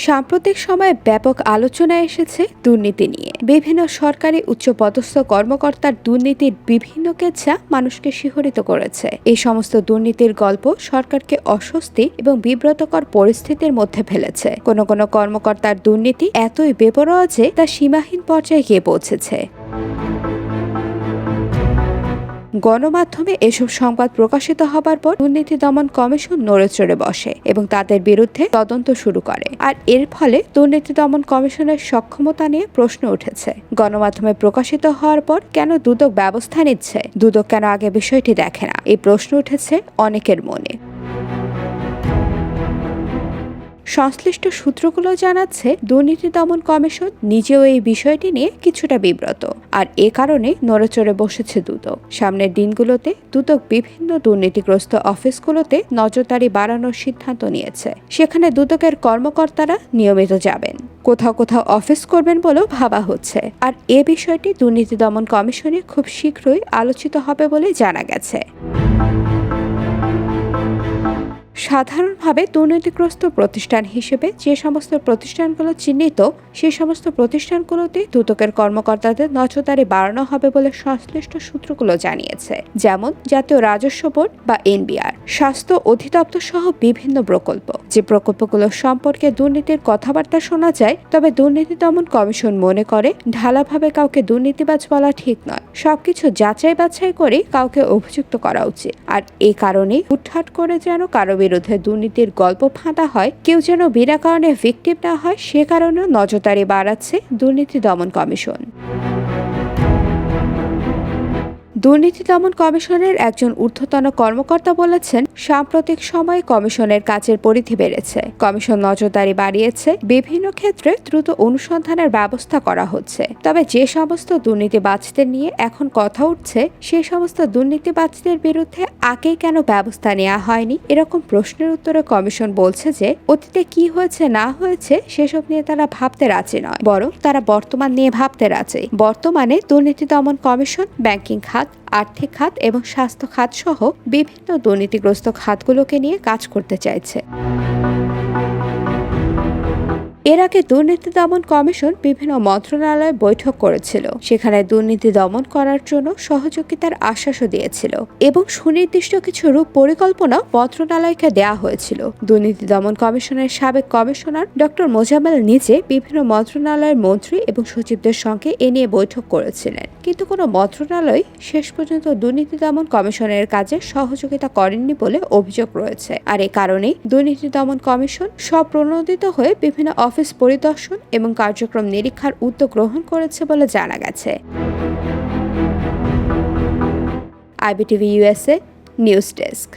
সাম্প্রতিক সময়ে ব্যাপক আলোচনায় এসেছে দুর্নীতি নিয়ে। বিভিন্ন সরকারি উচ্চপদস্থ কর্মকর্তার দুর্নীতির বিভিন্ন কেচ্ছা মানুষকে শিহরিত করেছে। এই সমস্ত দুর্নীতির গল্প সরকারকে অস্বস্তি এবং বিব্রতকর পরিস্থিতির মধ্যে ফেলেছে। কোনো কোনো কর্মকর্তার দুর্নীতি এতই বেপরোয়া যে তা সীমাহীন পর্যায়ে গিয়ে পৌঁছেছে। গণমাধ্যমে এসব সংবাদ প্রকাশিত হবার পর দুর্নীতি দমন কমিশন নড়েচড়ে বসে এবং তাদের বিরুদ্ধে তদন্ত শুরু করে। আর এর ফলে দুর্নীতি দমন কমিশনের সক্ষমতা নিয়ে প্রশ্ন উঠেছে। গণমাধ্যমে প্রকাশিত হওয়ার পর কেন দুদক ব্যবস্থা নিচ্ছে, দুদক কেন আগে বিষয়টি দেখে না, এই প্রশ্ন উঠেছে অনেকের মনে। সংশ্লিষ্ট সূত্রগুলো জানাচ্ছে দুর্নীতি দমন কমিশন নিজেও এই বিষয়টি নিয়ে কিছুটা বিব্রত, আর এ কারণে নড়েচড়ে বসেছে দুদক। সামনের দিনগুলোতে দুদক বিভিন্ন দুর্নীতিগ্রস্ত অফিসগুলোতে নজরদারি বাড়ানোর সিদ্ধান্ত নিয়েছে। সেখানে দুদকের কর্মকর্তারা নিয়মিত যাবেন, কোথাও কোথাও অফিস করবেন বলেও ভাবা হচ্ছে। আর এ বিষয়টি দুর্নীতি দমন কমিশনে খুব শীঘ্রই আলোচিত হবে বলে জানা গেছে। সাধারণভাবে দুর্নীতিগ্রস্ত প্রতিষ্ঠান হিসেবে যে সমস্ত প্রতিষ্ঠানগুলো চিহ্নিত, সেই সমস্ত প্রতিষ্ঠানগুলোতে দুদকের কর্মকর্তাদের নজরদারি বাড়ানো হবে বলে সংশ্লিষ্ট সূত্রগুলো জানিয়েছে। যেমন জাতীয় রাজস্ব বোর্ড বা এনবিআর, স্বাস্থ্য অধিদপ্তর সহ বিভিন্ন প্রকল্প। যে প্রকল্পগুলো সম্পর্কে দুর্নীতির কথাবার্তা শোনা যায়, তবে দুর্নীতি দমন কমিশন মনে করে ঢালাভাবে কাউকে দুর্নীতিবাজ বলা ঠিক নয়। সবকিছু যাচাই বাছাই করে কাউকে অভিযুক্ত করা উচিত। আর এ কারণেই হুটহাট করে যেন কারো বিরুদ্ধে দুর্নীতির গল্প ফাঁদা হয়, কেউ যেন বিনা কারণে ভিকটিম না হয়, সে কারণেও নজরদারি বাড়াচ্ছে দুর্নীতি দমন কমিশন। দুর্নীতি দমন কমিশনের একজন ঊর্ধ্বতন কর্মকর্তা বলেছেন, সাম্প্রতিক সময়ে কমিশনের কাজের পরিধি বেড়েছে। কমিশন নজরদারি বাড়িয়েছে, বিভিন্ন ক্ষেত্রে দ্রুত অনুসন্ধানের ব্যবস্থা করা হচ্ছে। তবে যে সমস্ত দুর্নীতিবাজদের নিয়ে এখন কথা উঠছে, সেই সমস্ত দুর্নীতিবাজদের বিরুদ্ধে আগেই কেন ব্যবস্থা নেওয়া হয়নি, এরকম প্রশ্নের উত্তরে কমিশন বলছে যে অতীতে কি হয়েছে না হয়েছে সেসব নিয়ে তারা ভাবতে রাজি নয়, বরং তারা বর্তমান নিয়ে ভাবতে রাজি। বর্তমানে দুর্নীতি দমন কমিশন ব্যাংকিং খাত, আর্থিক খাত এবং স্বাস্থ্য খাত সহ বিভিন্ন দুর্নীতিগ্রস্ত খাতগুলোকে নিয়ে কাজ করতে চাইছে। এর আগে দুর্নীতি দমন কমিশন বিভিন্ন মন্ত্রণালয়ে বৈঠক করেছিল। সেখানে দুর্নীতি দমন করার জন্য সহযোগিতার আশ্বাসও দিয়েছিল এবং সুনির্দিষ্ট কিছু রূপ পরিকল্পনা মন্ত্রণালয়কে দেওয়া হয়েছিল। দুর্নীতি দমন কমিশনের সাবেক কমিশনার ডক্টর মোজাম্মেল নিজে বিভিন্ন মন্ত্রণালয়ের মন্ত্রী এবং সচিবদের সঙ্গে এ নিয়ে বৈঠক করেছিলেন, কিন্তু কোনো মন্ত্রণালয় শেষ পর্যন্ত দুর্নীতি দমন কমিশনের কাজে সহযোগিতা করেননি বলে অভিযোগ রয়েছে। আর এ কারণেই দুর্নীতি দমন কমিশন স্বপ্রণোদিত হয়ে বিভিন্ন অফিস পরিদর্শন এবং কার্যক্রম নিরীক্ষার উদ্যোগ গ্রহণ করেছে বলে জানা গেছে। IBTV USA news desk.